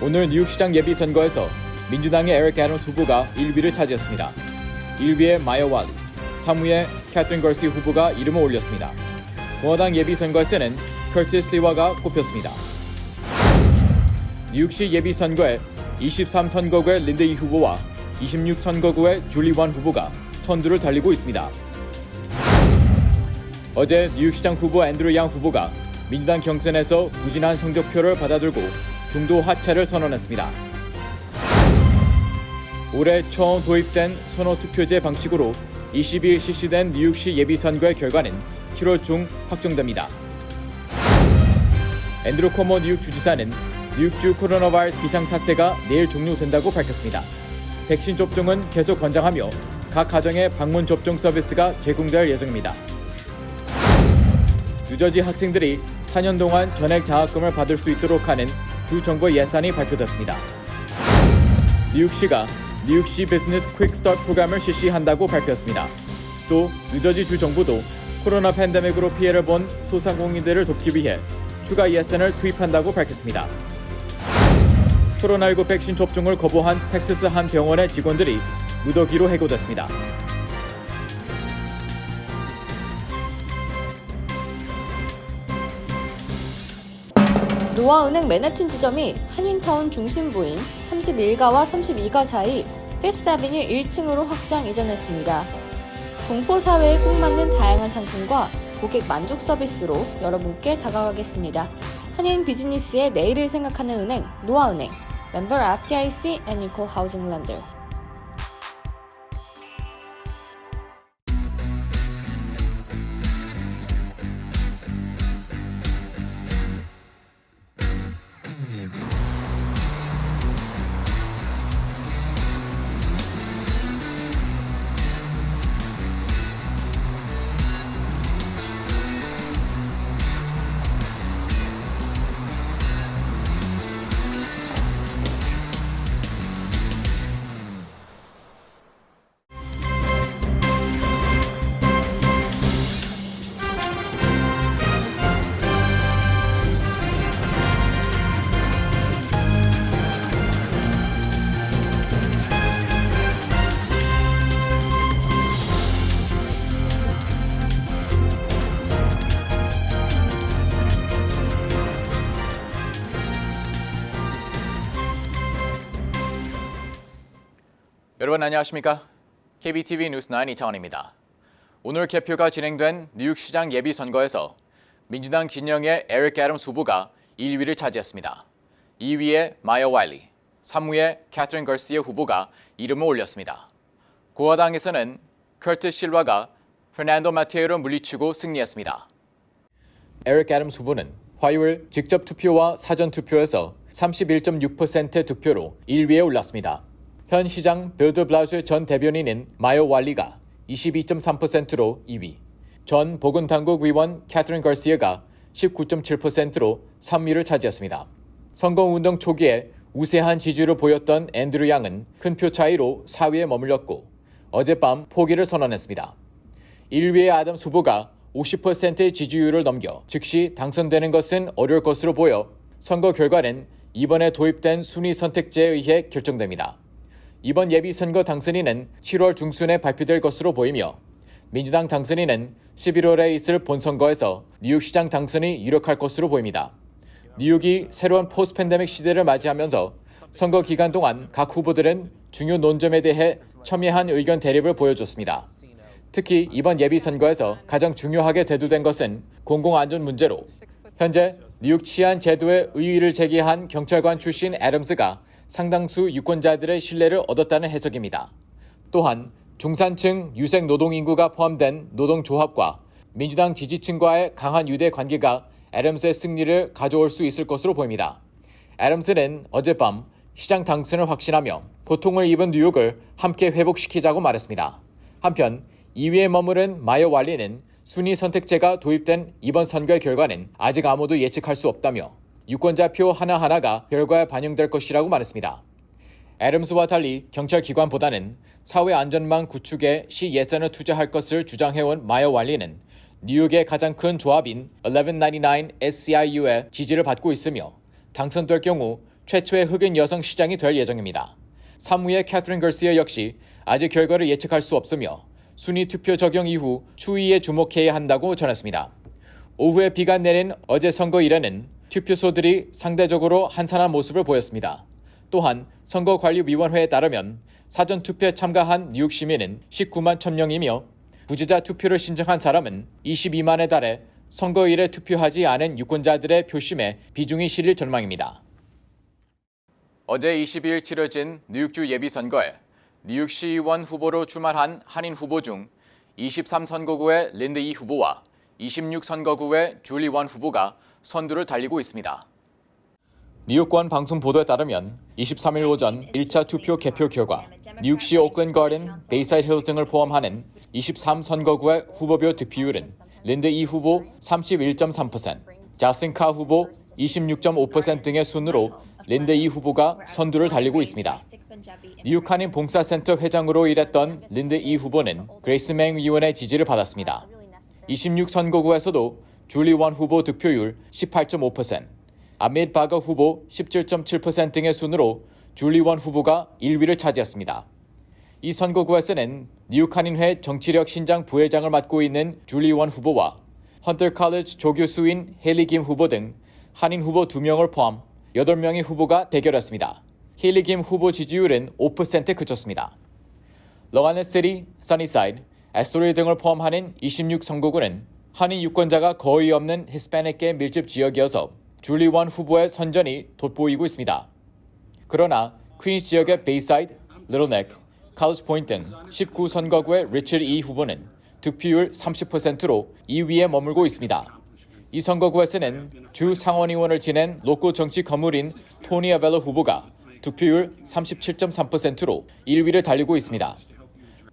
오늘 뉴욕시장 예비선거에서 민주당의 에릭 애덤스 후보가 1위를 차지했습니다. 1위의 마이어 왈리, 3위의 캐서린 걸시 후보가 이름을 올렸습니다. 공화당 예비선거에서는 커티스 리와가 꼽혔습니다. 뉴욕시 예비선거에 23선거구의 린데이 후보와 26선거구의 줄리 원 후보가 선두를 달리고 있습니다. 어제 뉴욕시장 후보 앤드루 양 후보가 민주당 경선에서 부진한 성적표를 받아들고 중도 하차를 선언했습니다. 올해 처음 도입된 선호투표제 방식으로 22일 실시된 뉴욕시 예비선거의 결과는 7월 중 확정됩니다. 앤드루 커머 뉴욕 주지사는 뉴욕주 코로나 바이러스 비상사태가 내일 종료된다고 밝혔습니다. 백신 접종은 계속 권장하며 각 가정에 방문 접종 서비스가 제공될 예정입니다. 뉴저지 학생들이 4년 동안 전액 장학금을 받을 수 있도록 하는 주 정부 예산이 발표됐습니다. 뉴욕시가 뉴욕시 비즈니스 퀵 스타트 프로그램을 실시한다고 발표했습니다. 또 뉴저지 주 정부도 코로나 팬데믹으로 피해를 본 소상공인들을 돕기 위해 추가 예산을 투입한다고 밝혔습니다. 코로나19 백신 접종을 거부한 텍사스 한 병원의 직원들이 무더기로 해고됐습니다. 노아은행 맨해튼 지점이 한인타운 중심부인 31가와 32가 사이 피프스 애비뉴 1층으로 확장 이전했습니다. 동포 사회에 꼭 맞는 다양한 상품과 고객 만족 서비스로 여러분께 다가가겠습니다. 한인 비즈니스의 내일을 생각하는 은행 노아은행, 멤버 FDIC and Equal Housing Lender. 여러분 안녕하십니까? KBTV 뉴스9 이창원입니다. 오늘 개표가 진행된 뉴욕시장 예비선거에서 민주당 진영의 에릭 애덤스 후보가 1위를 차지했습니다. 2위의 마이어 왈리, 3위의 캐서린 걸시의 후보가 이름을 올렸습니다. 공화당에서는 커티스 실와가 페르난도 마테오를 물리치고 승리했습니다. 에릭 애덤스 후보는 화요일 직접 투표와 사전 투표에서 31.6%의 득표로 1위에 올랐습니다. 현 시장 빌 드 블라시오 전 대변인인 마이어 왈리가 22.3%로 2위, 전 보건당국 의원 캐서린 걸시아가 19.7%로 3위를 차지했습니다. 선거운동 초기에 우세한 지지를 보였던 앤드루 양은 큰 표 차이로 4위에 머물렀고 어젯밤 포기를 선언했습니다. 1위의 애덤스 후보가 50%의 지지율을 넘겨 즉시 당선되는 것은 어려울 것으로 보여 선거 결과는 이번에 도입된 순위 선택제에 의해 결정됩니다. 이번 예비선거 당선인은 7월 중순에 발표될 것으로 보이며 민주당 당선인은 11월에 있을 본선거에서 뉴욕시장 당선이 유력할 것으로 보입니다. 뉴욕이 새로운 포스트 팬데믹 시대를 맞이하면서 선거 기간 동안 각 후보들은 중요 논점에 대해 첨예한 의견 대립을 보여줬습니다. 특히 이번 예비선거에서 가장 중요하게 대두된 것은 공공안전 문제로 현재 뉴욕 치안 제도에 의의를 제기한 경찰관 출신 애덤스가 상당수 유권자들의 신뢰를 얻었다는 해석입니다. 또한 중산층 유색 노동인구가 포함된 노동조합과 민주당 지지층과의 강한 유대 관계가 애덤스의 승리를 가져올 수 있을 것으로 보입니다. 애덤스는 어젯밤 시장 당선을 확신하며 고통을 입은 뉴욕을 함께 회복시키자고 말했습니다. 한편 2위에 머무른 마이어 왈리는 순위 선택제가 도입된 이번 선거의 결과는 아직 아무도 예측할 수 없다며 유권자표 하나하나가 결과에 반영될 것이라고 말했습니다. 애덤스와 달리 경찰 기관보다는 사회 안전망 구축에 시 예산을 투자할 것을 주장해온 마이어 왈리는 뉴욕의 가장 큰 조합인 1199 SEIU의 지지를 받고 있으며 당선될 경우 최초의 흑인 여성 시장이 될 예정입니다. 사무의 캐서린 거시아 역시 아직 결과를 예측할 수 없으며 순위 투표 적용 이후 추이에 주목해야 한다고 전했습니다. 오후에 비가 내린 어제 선거일에는 투표소들이 상대적으로 한산한 모습을 보였습니다. 또한 선거관리위원회에 따르면 사전투표에 참가한 뉴욕 시민은 19만 1,000명이며 부재자 투표를 신청한 사람은 22만에 달해 선거일에 투표하지 않은 유권자들의 표심에 비중이 실릴 전망입니다. 어제 22일 치러진 뉴욕주 예비선거에 뉴욕 시의원 후보로 출마한 한인 후보 중 23선거구의 린드 이 후보와 26선거구의 줄리 원 후보가 선두를 달리고 있습니다. 뉴욕권 방송 보도에 따르면 23일 오전 1차 투표 개표 결과 뉴욕시 오클랜드 가든, 베이사이드 힐즈 등을 포함하는 23선거구의 후보별 득표율은 린드 이 후보 31.3%, 자슨 카 후보 26.5% 등의 순으로 린드 이 후보가 선두를 달리고 있습니다. 뉴욕 한인 봉사센터 회장으로 일했던 린드 이 후보는 그레이스 맹 의원의 지지를 받았습니다. 26선거구에서도 줄리 원 후보 득표율 18.5%, 아밋 바거 후보 17.7% 등의 순으로 줄리 원 후보가 1위를 차지했습니다. 이 선거구에서는 뉴욕 한인회 정치력 신장 부회장을 맡고 있는 줄리 원 후보와 헌터 칼리지 조교수인 헤일리 김 후보 등 한인 후보 2명을 포함 8명의 후보가 대결했습니다. 헤일리 김 후보 지지율은 5%에 그쳤습니다. 롱아일랜드, 써니사이드, 에스토리 등을 포함하는 26선거구는 한인 유권자가 거의 없는 히스패닉계 밀집 지역이어서 줄리 원 후보의 선전이 돋보이고 있습니다. 그러나 퀸스 지역의 베이사이드, 리틀넥, 칼리지 포인트 등 19선거구의 리처드 이 후보는 득표율 30%로 2위에 머물고 있습니다. 이 선거구에서는 주 상원의원을 지낸 로코 정치 거물인 토니 아벨로 후보가 득표율 37.3%로 1위를 달리고 있습니다.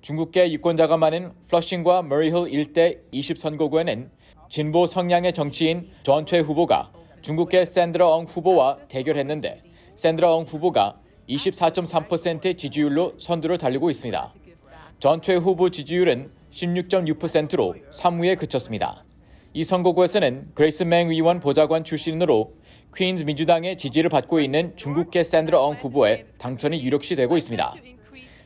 중국계 유권자가 많은 플러싱과 머리힐 일대 20선거구에는 진보 성향의 정치인 존 최 후보가 중국계 샌드라 엉 후보와 대결했는데 샌드라 엉 후보가 24.3%의 지지율로 선두를 달리고 있습니다. 존 최 후보 지지율은 16.6%로 3위에 그쳤습니다. 이 선거구에서는 그레이스 맹 의원 보좌관 출신으로 퀸즈 민주당의 지지를 받고 있는 중국계 샌드라 엉 후보의 당선이 유력시되고 있습니다.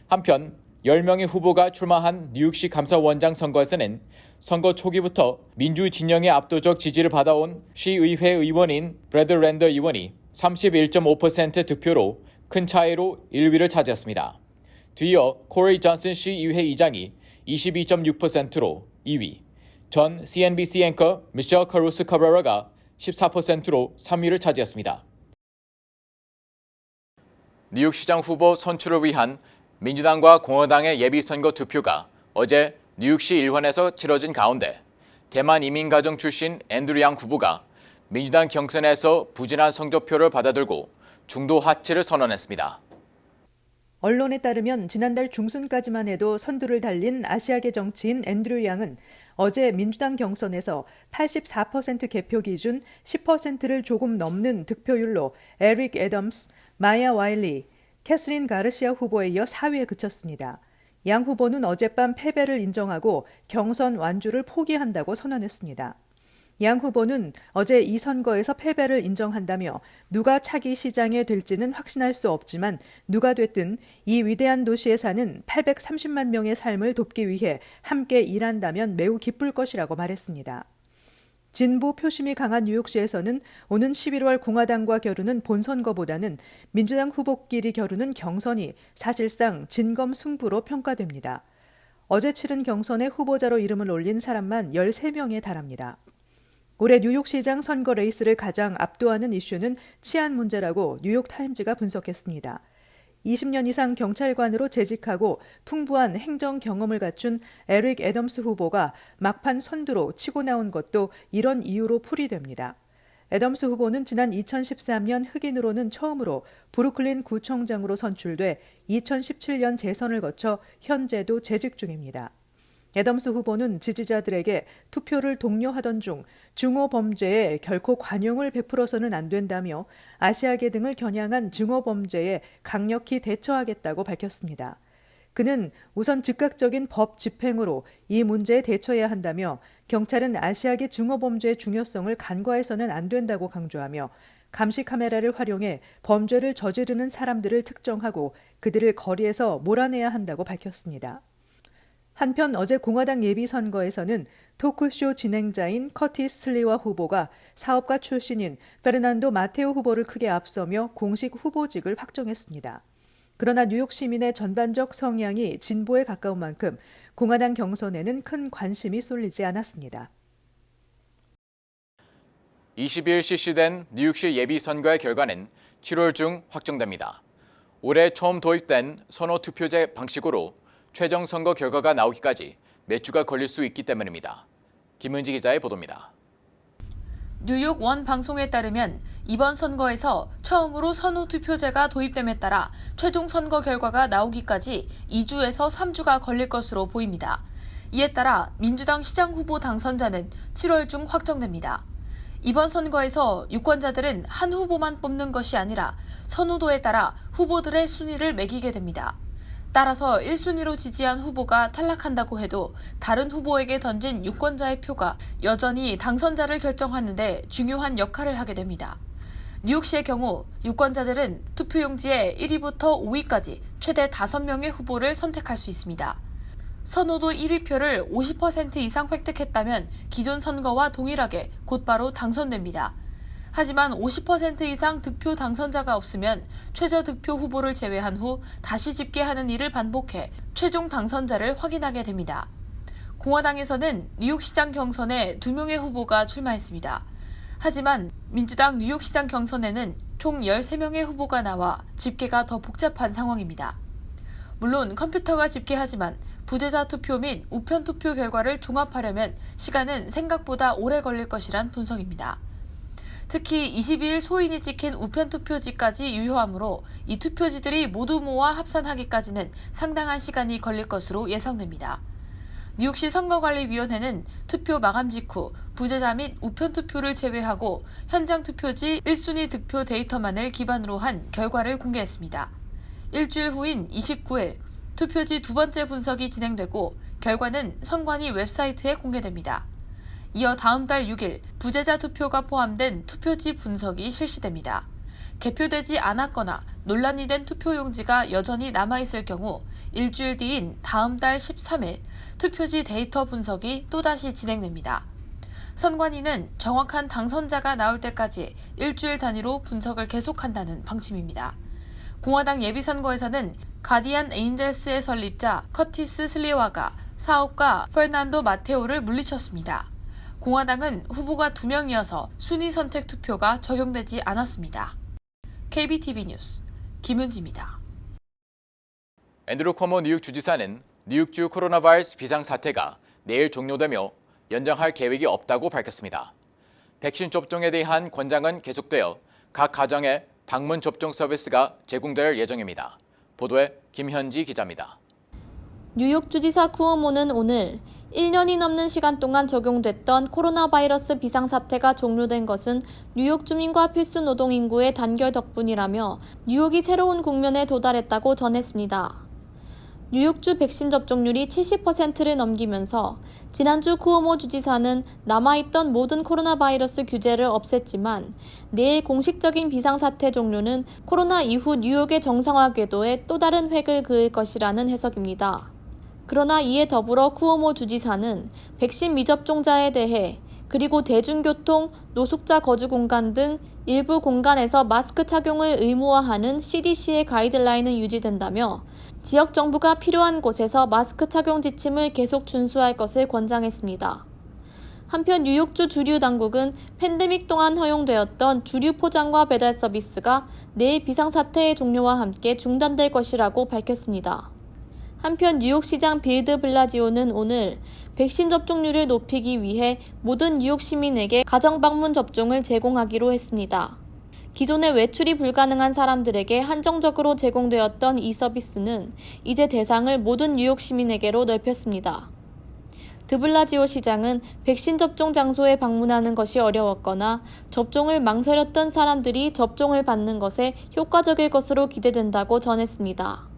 한편 10명의 후보가 출마한 뉴욕시 감사원장 선거에서는 선거 초기부터 민주 진영의 압도적 지지를 받아온 시의회 의원인 브래드 랜더 의원이 31.5% 득표로 큰 차이로 1위를 차지했습니다. 뒤이어 코리 존슨 시의회 의장이 22.6%로 2위, 전 CNBC 앵커 미셸 카루스 카브레라가 14%로 3위를 차지했습니다. 뉴욕시장 후보 선출을 위한 민주당과 공화당의 예비선거 투표가 어제 뉴욕시 일원에서 치러진 가운데 대만 이민가정 출신 앤드류 양 후보가 민주당 경선에서 부진한 성적표를 받아들고 중도 하치를 선언했습니다. 언론에 따르면 지난달 중순까지만 해도 선두를 달린 아시아계 정치인 앤드류 양은 어제 민주당 경선에서 84% 개표 기준 10%를 조금 넘는 득표율로 에릭 애덤스, 마야 와일리, 캐서린 가르시아 후보에 이어 4위에 그쳤습니다. 양 후보는 어젯밤 패배를 인정하고 경선 완주를 포기한다고 선언했습니다. 양 후보는 어제 이 선거에서 패배를 인정한다며 누가 차기 시장에 될지는 확신할 수 없지만 누가 됐든 이 위대한 도시에 사는 830만 명의 삶을 돕기 위해 함께 일한다면 매우 기쁠 것이라고 말했습니다. 진보 표심이 강한 뉴욕시에서는 오는 11월 공화당과 겨루는 본선거보다는 민주당 후보끼리 겨루는 경선이 사실상 진검승부로 평가됩니다. 어제 치른 경선에 후보자로 이름을 올린 사람만 13명에 달합니다. 올해 뉴욕시장 선거 레이스를 가장 압도하는 이슈는 치안 문제라고 뉴욕타임즈가 분석했습니다. 20년 이상 경찰관으로 재직하고 풍부한 행정 경험을 갖춘 에릭 애덤스 후보가 막판 선두로 치고 나온 것도 이런 이유로 풀이됩니다. 애덤스 후보는 지난 2013년 흑인으로는 처음으로 브루클린 구청장으로 선출돼 2017년 재선을 거쳐 현재도 재직 중입니다. 애덤스 후보는 지지자들에게 투표를 독려하던 중 중호 범죄에 결코 관용을 베풀어서는 안 된다며 아시아계 등을 겨냥한 증오 범죄에 강력히 대처하겠다고 밝혔습니다. 그는 우선 즉각적인 법 집행으로 이 문제에 대처해야 한다며 경찰은 아시아계 증오 범죄의 중요성을 간과해서는 안 된다고 강조하며 감시 카메라를 활용해 범죄를 저지르는 사람들을 특정하고 그들을 거리에서 몰아내야 한다고 밝혔습니다. 한편 어제 공화당 예비선거에서는 토크쇼 진행자인 커티스 슬리와 후보가 사업가 출신인 페르난도 마테오 후보를 크게 앞서며 공식 후보직을 확정했습니다. 그러나 뉴욕 시민의 전반적 성향이 진보에 가까운 만큼 공화당 경선에는 큰 관심이 쏠리지 않았습니다. 20일 실시된 뉴욕시 예비선거의 결과는 7월 중 확정됩니다. 올해 처음 도입된 선호투표제 방식으로 최종 선거 결과가 나오기까지 몇 주가 걸릴 수 있기 때문입니다. 김은지 기자의 보도입니다. 뉴욕 원 방송에 따르면 이번 선거에서 처음으로 선호투표제가 도입됨에 따라 최종 선거 결과가 나오기까지 2주에서 3주가 걸릴 것으로 보입니다. 이에 따라 민주당 시장 후보 당선자는 7월 중 확정됩니다. 이번 선거에서 유권자들은 한 후보만 뽑는 것이 아니라 선호도에 따라 후보들의 순위를 매기게 됩니다. 따라서 1순위로 지지한 후보가 탈락한다고 해도 다른 후보에게 던진 유권자의 표가 여전히 당선자를 결정하는 데 중요한 역할을 하게 됩니다. 뉴욕시의 경우 유권자들은 투표용지에 1위부터 5위까지 최대 5명의 후보를 선택할 수 있습니다. 선호도 1위 표를 50% 이상 획득했다면 기존 선거와 동일하게 곧바로 당선됩니다. 하지만 50% 이상 득표 당선자가 없으면 최저 득표 후보를 제외한 후 다시 집계하는 일을 반복해 최종 당선자를 확인하게 됩니다. 공화당에서는 뉴욕시장 경선에 2명의 후보가 출마했습니다. 하지만 민주당 뉴욕시장 경선에는 총 13명의 후보가 나와 집계가 더 복잡한 상황입니다. 물론 컴퓨터가 집계하지만 부재자 투표 및 우편 투표 결과를 종합하려면 시간은 생각보다 오래 걸릴 것이란 분석입니다. 특히 22일 소인이 찍힌 우편 투표지까지 유효하므로 이 투표지들이 모두 모아 합산하기까지는 상당한 시간이 걸릴 것으로 예상됩니다. 뉴욕시 선거관리위원회는 투표 마감 직후 부재자 및 우편 투표를 제외하고 현장 투표지 1순위 득표 데이터만을 기반으로 한 결과를 공개했습니다. 일주일 후인 29일 투표지 두 번째 분석이 진행되고 결과는 선관위 웹사이트에 공개됩니다. 이어 다음 달 6일 부재자 투표가 포함된 투표지 분석이 실시됩니다. 개표되지 않았거나 논란이 된 투표용지가 여전히 남아있을 경우 일주일 뒤인 다음 달 13일 투표지 데이터 분석이 또다시 진행됩니다. 선관위는 정확한 당선자가 나올 때까지 일주일 단위로 분석을 계속한다는 방침입니다. 공화당 예비선거에서는 가디안 에인젤스의 설립자 커티스 슬리와가 사업가 페르난도 마테오를 물리쳤습니다. 공화당은 후보가 2명이어서 순위 선택 투표가 적용되지 않았습니다. KBTV 뉴스 김은지입니다. 앤드루 커머 뉴욕 주지사는 뉴욕주 코로나 바이러스 비상사태가 내일 종료되며 연장할 계획이 없다고 밝혔습니다. 백신 접종에 대한 권장은 계속되어 각 가정에 방문 접종 서비스가 제공될 예정입니다. 보도에 김현지 기자입니다. 뉴욕 주지사 쿠오모는 오늘 1년이 넘는 시간 동안 적용됐던 코로나 바이러스 비상사태가 종료된 것은 뉴욕 주민과 필수 노동 인구의 단결 덕분이라며 뉴욕이 새로운 국면에 도달했다고 전했습니다. 뉴욕주 백신 접종률이 70%를 넘기면서 지난주 쿠오모 주지사는 남아있던 모든 코로나 바이러스 규제를 없앴지만 내일 공식적인 비상사태 종료는 코로나 이후 뉴욕의 정상화 궤도에 또 다른 획을 그을 것이라는 해석입니다. 그러나 이에 더불어 쿠오모 주지사는 백신 미접종자에 대해 그리고 대중교통, 노숙자 거주 공간 등 일부 공간에서 마스크 착용을 의무화하는 CDC의 가이드라인은 유지된다며 지역 정부가 필요한 곳에서 마스크 착용 지침을 계속 준수할 것을 권장했습니다. 한편 뉴욕주 주류 당국은 팬데믹 동안 허용되었던 주류 포장과 배달 서비스가 내일 비상사태의 종료와 함께 중단될 것이라고 밝혔습니다. 한편 뉴욕시장 빌 드 블라지오는 오늘 백신 접종률을 높이기 위해 모든 뉴욕 시민에게 가정방문 접종을 제공하기로 했습니다. 기존에 외출이 불가능한 사람들에게 한정적으로 제공되었던 이 서비스는 이제 대상을 모든 뉴욕 시민에게로 넓혔습니다. 드블라지오 시장은 백신 접종 장소에 방문하는 것이 어려웠거나 접종을 망설였던 사람들이 접종을 받는 것에 효과적일 것으로 기대된다고 전했습니다.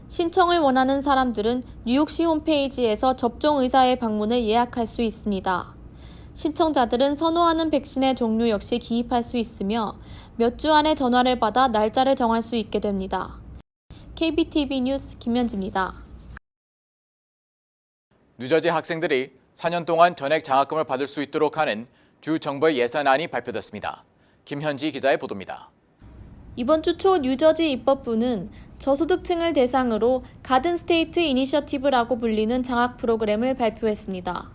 신청을 원하는 사람들은 뉴욕시 홈페이지에서 접종 의사의 방문을 예약할 수 있습니다. 신청자들은 선호하는 백신의 종류 역시 기입할 수 있으며 몇 주 안에 전화를 받아 날짜를 정할 수 있게 됩니다. KBTV 뉴스 김현지입니다. 뉴저지 학생들이 4년 동안 전액 장학금을 받을 수 있도록 하는 주 정부의 예산안이 발표됐습니다. 김현지 기자의 보도입니다. 이번 주 초 뉴저지 입법부는 저소득층을 대상으로 가든 스테이트 이니셔티브라고 불리는 장학 프로그램을 발표했습니다.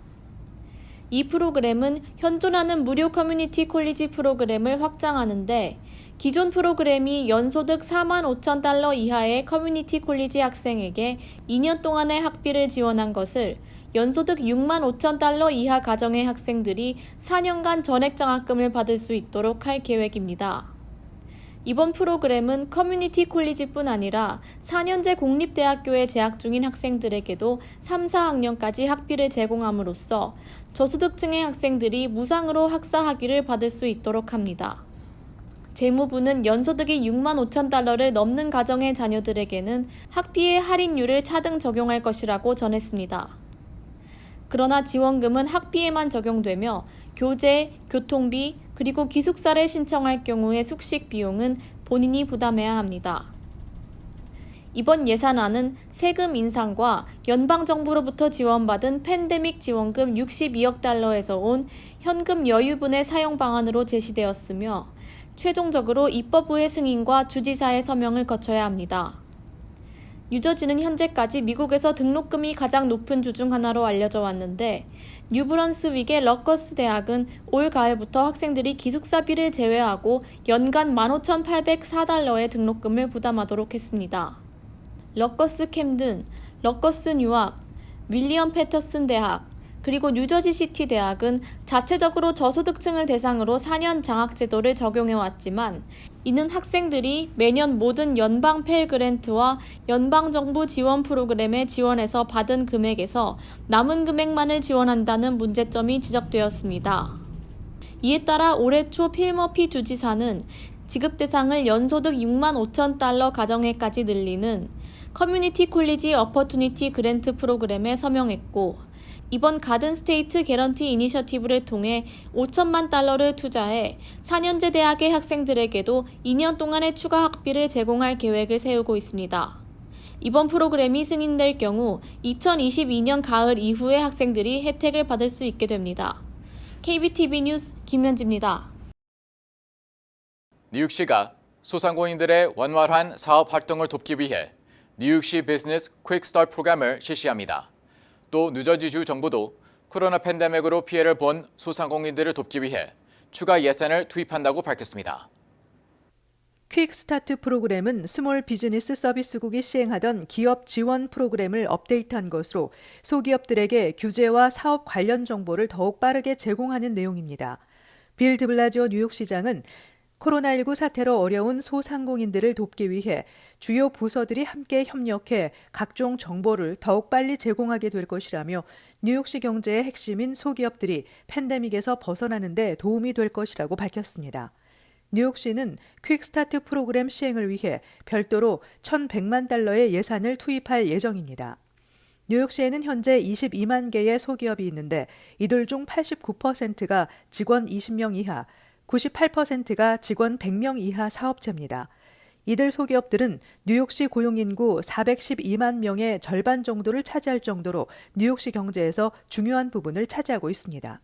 이 프로그램은 현존하는 무료 커뮤니티 콜리지 프로그램을 확장하는데 기존 프로그램이 연소득 4만 5천 달러 이하의 커뮤니티 콜리지 학생에게 2년 동안의 학비를 지원한 것을 연소득 6만 5천 달러 이하 가정의 학생들이 4년간 전액 장학금을 받을 수 있도록 할 계획입니다. 이번 프로그램은 커뮤니티 콜리지뿐 아니라 4년제 공립대학교에 재학 중인 학생들에게도 3, 4학년까지 학비를 제공함으로써 저소득층의 학생들이 무상으로 학사 학위를 받을 수 있도록 합니다. 재무부는 연소득이 6만 5천 달러를 넘는 가정의 자녀들에게는 학비의 할인율을 차등 적용할 것이라고 전했습니다. 그러나 지원금은 학비에만 적용되며 교재, 교통비, 그리고 기숙사를 신청할 경우의 숙식 비용은 본인이 부담해야 합니다. 이번 예산안은 세금 인상과 연방정부로부터 지원받은 팬데믹 지원금 62억 달러에서 온 현금 여유분의 사용 방안으로 제시되었으며 최종적으로 입법부의 승인과 주지사의 서명을 거쳐야 합니다. 뉴저지는 현재까지 미국에서 등록금이 가장 높은 주 중 하나로 알려져 왔는데 뉴브런스윅의 러커스 대학은 올 가을부터 학생들이 기숙사비를 제외하고 연간 15,804달러의 등록금을 부담하도록 했습니다. 러커스 캠든, 러커스 뉴악, 윌리엄 패터슨 대학, 그리고 뉴저지 시티 대학은 자체적으로 저소득층을 대상으로 4년 장학제도를 적용해왔지만 이는 학생들이 매년 모든 연방 펠 그랜트와 연방정부 지원 프로그램에 지원해서 받은 금액에서 남은 금액만을 지원한다는 문제점이 지적되었습니다. 이에 따라 올해 초 필 머피 주지사는 지급 대상을 연소득 6만 5천 달러 가정에까지 늘리는 커뮤니티 콜리지 어퍼튜니티 그랜트 프로그램에 서명했고 이번 가든 스테이트 개런티 이니셔티브를 통해 5천만 달러를 투자해 4년제 대학의 학생들에게도 2년 동안의 추가 학비를 제공할 계획을 세우고 있습니다. 이번 프로그램이 승인될 경우 2022년 가을 이후에 학생들이 혜택을 받을 수 있게 됩니다. KBTV 뉴스 김현지입니다. 뉴욕시가 소상공인들의 원활한 사업 활동을 돕기 위해 뉴욕시 비즈니스 퀵스타트 프로그램을 실시합니다. 또 뉴저지주 정부도 코로나 팬데믹으로 피해를 본 소상공인들을 돕기 위해 추가 예산을 투입한다고 밝혔습니다. 퀵스타트 프로그램은 스몰 비즈니스 서비스국이 시행하던 기업 지원 프로그램을 업데이트한 것으로 소기업들에게 규제와 사업 관련 정보를 더욱 빠르게 제공하는 내용입니다. 빌 드블라지오 뉴욕시장은 코로나19 사태로 어려운 소상공인들을 돕기 위해 주요 부서들이 함께 협력해 각종 정보를 더욱 빨리 제공하게 될 것이라며 뉴욕시 경제의 핵심인 소기업들이 팬데믹에서 벗어나는 데 도움이 될 것이라고 밝혔습니다. 뉴욕시는 퀵스타트 프로그램 시행을 위해 별도로 1,100만 달러의 예산을 투입할 예정입니다. 뉴욕시에는 현재 22만 개의 소기업이 있는데 이들 중 89%가 직원 20명 이하, 98%가 직원 100명 이하 사업체입니다. 이들 소기업들은 뉴욕시 고용인구 412만 명의 절반 정도를 차지할 정도로 뉴욕시 경제에서 중요한 부분을 차지하고 있습니다.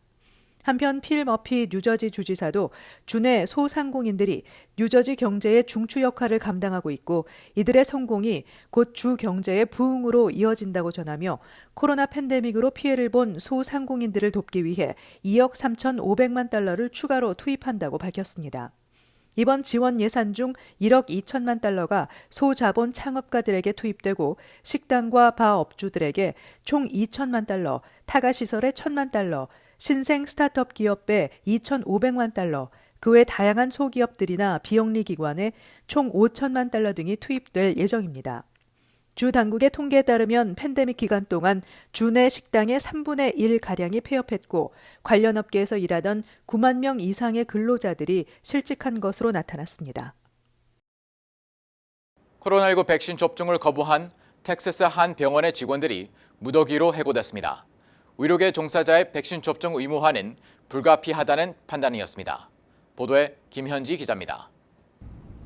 한편 필 머피 뉴저지 주지사도 주내 소상공인들이 뉴저지 경제의 중추 역할을 감당하고 있고 이들의 성공이 곧 주 경제의 부흥으로 이어진다고 전하며 코로나 팬데믹으로 피해를 본 소상공인들을 돕기 위해 2억 3,500만 달러를 추가로 투입한다고 밝혔습니다. 이번 지원 예산 중 1억 2천만 달러가 소자본 창업가들에게 투입되고 식당과 바 업주들에게 총 2천만 달러, 타가시설에 1,000만 달러, 신생 스타트업 기업에 2,500만 달러, 그 외 다양한 소기업들이나 비영리 기관에 총 5천만 달러 등이 투입될 예정입니다. 주 당국의 통계에 따르면 팬데믹 기간 동안 주내 식당의 3분의 1가량이 폐업했고 관련 업계에서 일하던 9만 명 이상의 근로자들이 실직한 것으로 나타났습니다. 코로나19 백신 접종을 거부한 텍사스 한 병원의 직원들이 무더기로 해고됐습니다. 의료계 종사자의 백신 접종 의무화는 불가피하다는 판단이었습니다. 보도에 김현지 기자입니다.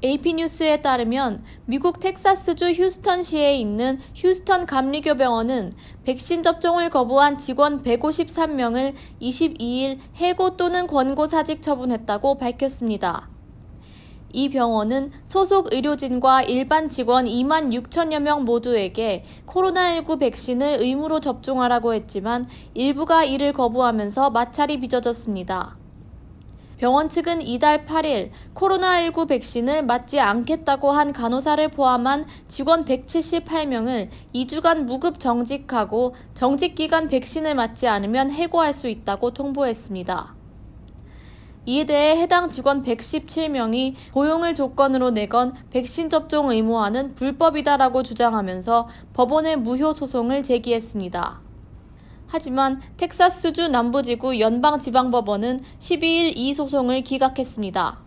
AP뉴스에 따르면 미국 텍사스주 휴스턴시에 있는 휴스턴 감리교병원은 백신 접종을 거부한 직원 153명을 22일 해고 또는 권고사직 처분했다고 밝혔습니다. 이 병원은 소속 의료진과 일반 직원 2만 6천여 명 모두에게 코로나19 백신을 의무로 접종하라고 했지만 일부가 이를 거부하면서 마찰이 빚어졌습니다. 병원 측은 이달 8일 코로나19 백신을 맞지 않겠다고 한 간호사를 포함한 직원 178명을 2주간 무급 정직하고 정직기간 백신을 맞지 않으면 해고할 수 있다고 통보했습니다. 이에 대해 해당 직원 117명이 고용을 조건으로 내건 백신 접종 의무화는 불법이다라고 주장하면서 법원에 무효 소송을 제기했습니다. 하지만 텍사스주 남부지구 연방지방법원은 12일 이 소송을 기각했습니다.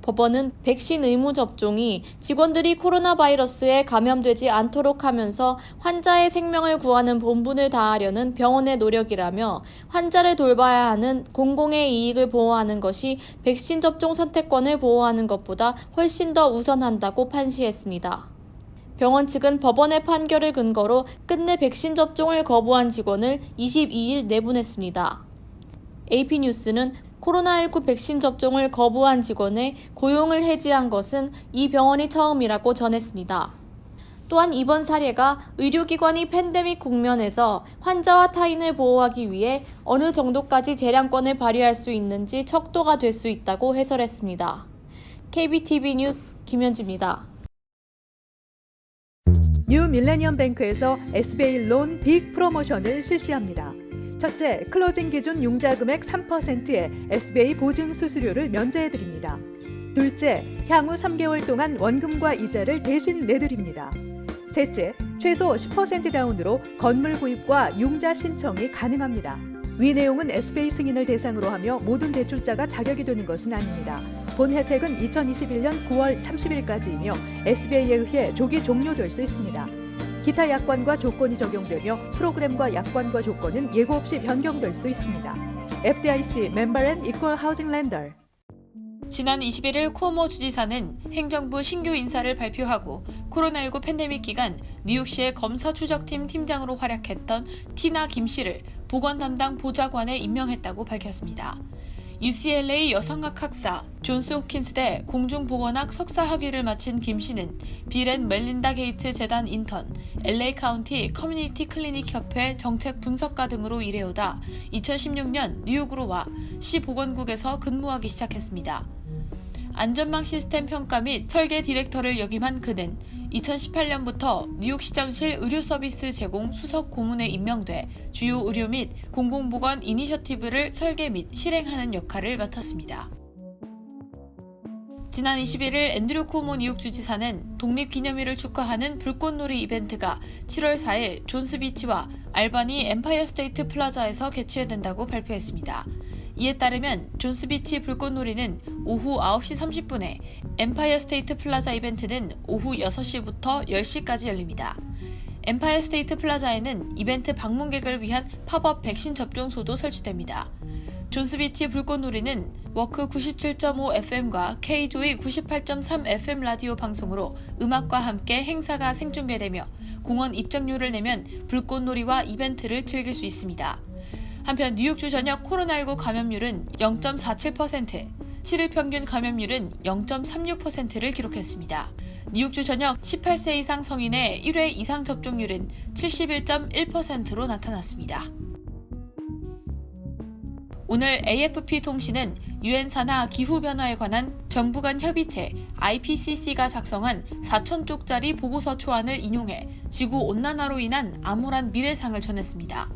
법원은 백신 의무 접종이 직원들이 코로나 바이러스에 감염되지 않도록 하면서 환자의 생명을 구하는 본분을 다하려는 병원의 노력이라며 환자를 돌봐야 하는 공공의 이익을 보호하는 것이 백신 접종 선택권을 보호하는 것보다 훨씬 더 우선한다고 판시했습니다. 병원 측은 법원의 판결을 근거로 끝내 백신 접종을 거부한 직원을 22일 내보냈습니다. AP뉴스는 코로나19 백신 접종을 거부한 직원의 고용을 해지한 것은 이 병원이 처음이라고 전했습니다. 또한 이번 사례가 의료기관이 팬데믹 국면에서 환자와 타인을 보호하기 위해 어느 정도까지 재량권을 발휘할 수 있는지 척도가 될 수 있다고 해설했습니다. KBTV 뉴스 김현지입니다. 뉴 밀레니엄 뱅크에서 SBA 론 빅 프로모션을 실시합니다. 첫째, 클로징 기준 융자 금액 3%의 SBA 보증 수수료를 면제해드립니다. 둘째, 향후 3개월 동안 원금과 이자를 대신 내드립니다. 셋째, 최소 10% 다운으로 건물 구입과 융자 신청이 가능합니다. 위 내용은 SBA 승인을 대상으로 하며 모든 대출자가 자격이 되는 것은 아닙니다. 본 혜택은 2021년 9월 30일까지이며 SBA에 의해 조기 종료될 수 있습니다. 기타 약관과 조건이 적용되며 프로그램과 약관과 조건은 예고 없이 변경될 수 있습니다. FDIC 멤버 앤 이퀄 하우징 렌더. 지난 21일 쿠오모 주지사는 행정부 신규 인사를 발표하고 코로나19 팬데믹 기간 뉴욕시의 검사 추적팀 팀장으로 활약했던 티나 김 씨를 보건 담당 보좌관에 임명했다고 밝혔습니다. UCLA 여성학 학사, 존스 호킨스대 공중보건학 석사 학위를 마친 김 씨는 빌 앤 멜린다 게이츠 재단 인턴, LA 카운티 커뮤니티 클리닉 협회 정책 분석가 등으로 일해오다 2016년 뉴욕으로 와 시 보건국에서 근무하기 시작했습니다. 안전망 시스템 평가 및 설계 디렉터를 역임한 그는 2018년부터 뉴욕시장실 의료서비스 제공 수석 고문에 임명돼 주요 의료 및 공공보건 이니셔티브를 설계 및 실행하는 역할을 맡았습니다. 지난 21일 앤드류 쿠오모 뉴욕 주지사는 독립기념일을 축하하는 불꽃놀이 이벤트가 7월 4일 존스비치와 알바니 엠파이어 스테이트 플라자에서 개최된다고 발표했습니다. 이에 따르면 존스비치 불꽃놀이는 오후 9시 30분에, 엠파이어 스테이트 플라자 이벤트는 오후 6시부터 10시까지 열립니다. 엠파이어 스테이트 플라자에는 이벤트 방문객을 위한 팝업 백신 접종소도 설치됩니다. 존스비치 불꽃놀이는 워크 97.5 FM과 K조이 98.3 FM 라디오 방송으로 음악과 함께 행사가 생중계되며 공원 입장료를 내면 불꽃놀이와 이벤트를 즐길 수 있습니다. 한편 뉴욕주 전역 코로나19 감염률은 0.47%, 7일 평균 감염률은 0.36%를 기록했습니다. 뉴욕주 전역 18세 이상 성인의 1회 이상 접종률은 71.1%로 나타났습니다. 오늘 AFP 통신은 유엔 산하 기후변화에 관한 정부 간 협의체 IPCC가 작성한 4,000쪽짜리 보고서 초안을 인용해 지구온난화로 인한 암울한 미래상을 전했습니다.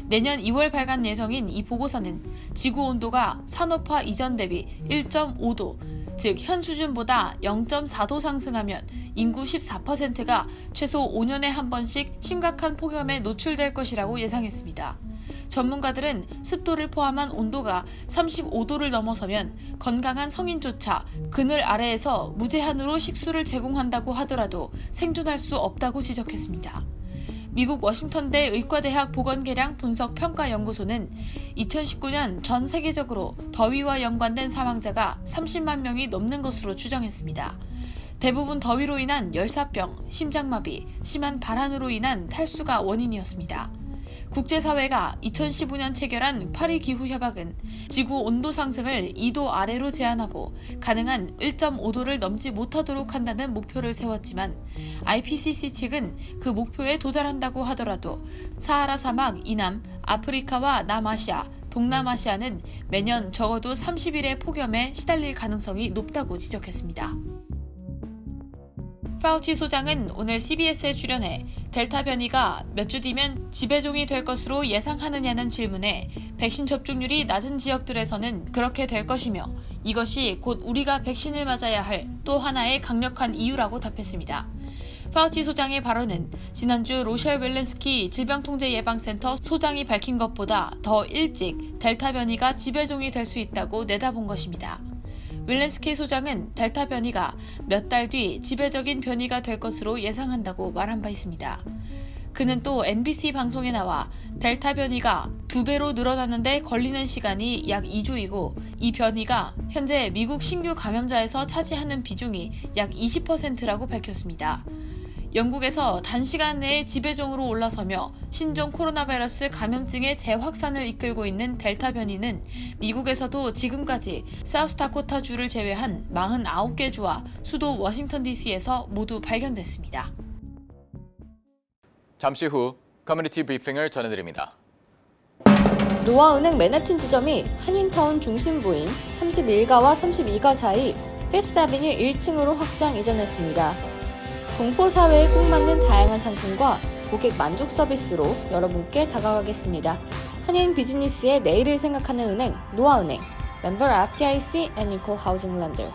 내년 2월 발간 예정인 이 보고서는 지구온도가 산업화 이전 대비 1.5도, 즉 현 수준보다 0.4도 상승하면 인구 14%가 최소 5년에 한 번씩 심각한 폭염에 노출될 것이라고 예상했습니다. 전문가들은 습도를 포함한 온도가 35도를 넘어서면 건강한 성인조차 그늘 아래에서 무제한으로 식수를 제공한다고 하더라도 생존할 수 없다고 지적했습니다. 미국 워싱턴대 의과대학 보건계량 분석평가연구소는 2019년 전 세계적으로 더위와 연관된 사망자가 30만 명이 넘는 것으로 추정했습니다. 대부분 더위로 인한 열사병, 심장마비, 심한 발한으로 인한 탈수가 원인이었습니다. 국제사회가 2015년 체결한 파리 기후협약은 지구 온도 상승을 2도 아래로 제한하고 가능한 1.5도를 넘지 못하도록 한다는 목표를 세웠지만 IPCC 측은 그 목표에 도달한다고 하더라도 사하라 사막 이남, 아프리카와 남아시아, 동남아시아는 매년 적어도 30일의 폭염에 시달릴 가능성이 높다고 지적했습니다. 파우치 소장은 오늘 CBS에 출연해 델타 변이가 몇 주 뒤면 지배종이 될 것으로 예상하느냐는 질문에 백신 접종률이 낮은 지역들에서는 그렇게 될 것이며 이것이 곧 우리가 백신을 맞아야 할 또 하나의 강력한 이유라고 답했습니다. 파우치 소장의 발언은 지난주 로셸 웰렌스키 질병통제예방센터 소장이 밝힌 것보다 더 일찍 델타 변이가 지배종이 될 수 있다고 내다본 것입니다. 웰렌스키 소장은 델타 변이가 몇 달 뒤 지배적인 변이가 될 것으로 예상한다고 말한 바 있습니다. 그는 또 NBC 방송에 나와 델타 변이가 2배로 늘어나는데 걸리는 시간이 약 2주이고 이 변이가 현재 미국 신규 감염자에서 차지하는 비중이 약 20%라고 밝혔습니다. 영국에서 단시간 내에 지배종으로 올라서며 신종 코로나 바이러스 감염증의 재확산을 이끌고 있는 델타 변이는 미국에서도 지금까지 사우스다코타주를 제외한 49개 주와 수도 워싱턴 DC에서 모두 발견됐습니다. 잠시 후 커뮤니티 브리핑을 전해드립니다. 노아은행 맨해튼 지점이 한인타운 중심부인 31가와 32가 사이 피프스아비뉴 1층으로 확장 이전했습니다. 동포 사회에 꼭 맞는 다양한 상품과 고객 만족 서비스로 여러분께 다가가겠습니다. 한인 비즈니스의 내일을 생각하는 은행 노아은행, 멤버 FDIC and Equal Housing Lender.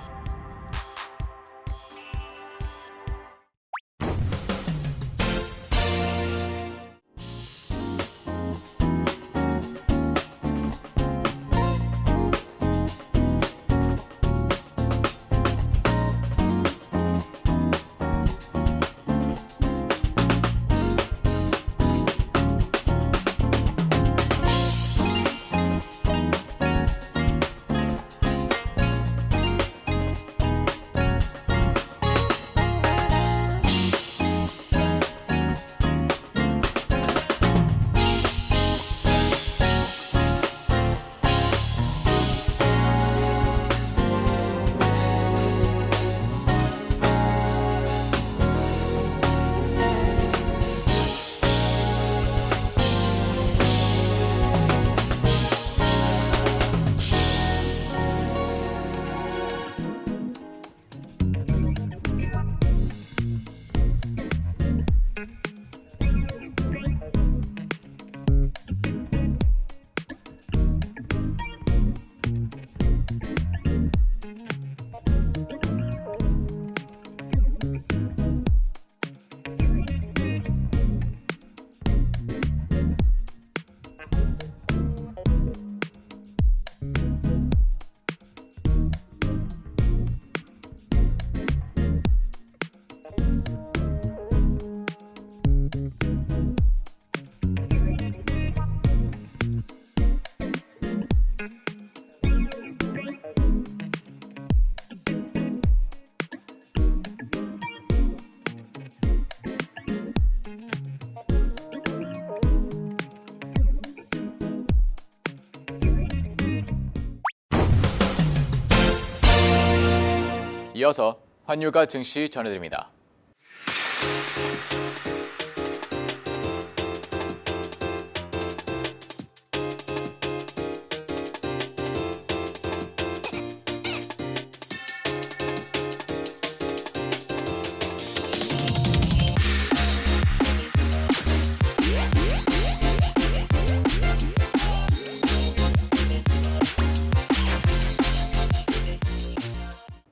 이어서 환율과 증시 전해드립니다.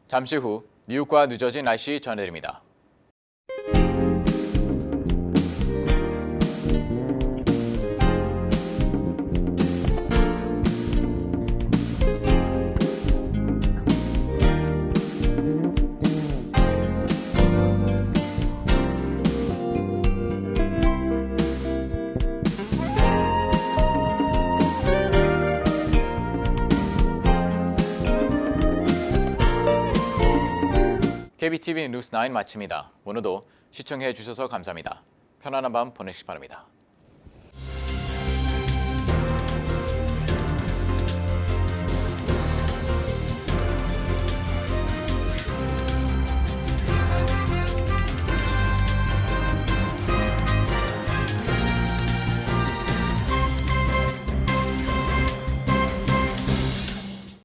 잠시 후 뉴욕과 뉴저지 날씨 전해드립니다. KBTV 뉴스 9 마칩니다. 오늘도 시청해 주셔서 감사합니다. 편안한 밤 보내시기 바랍니다.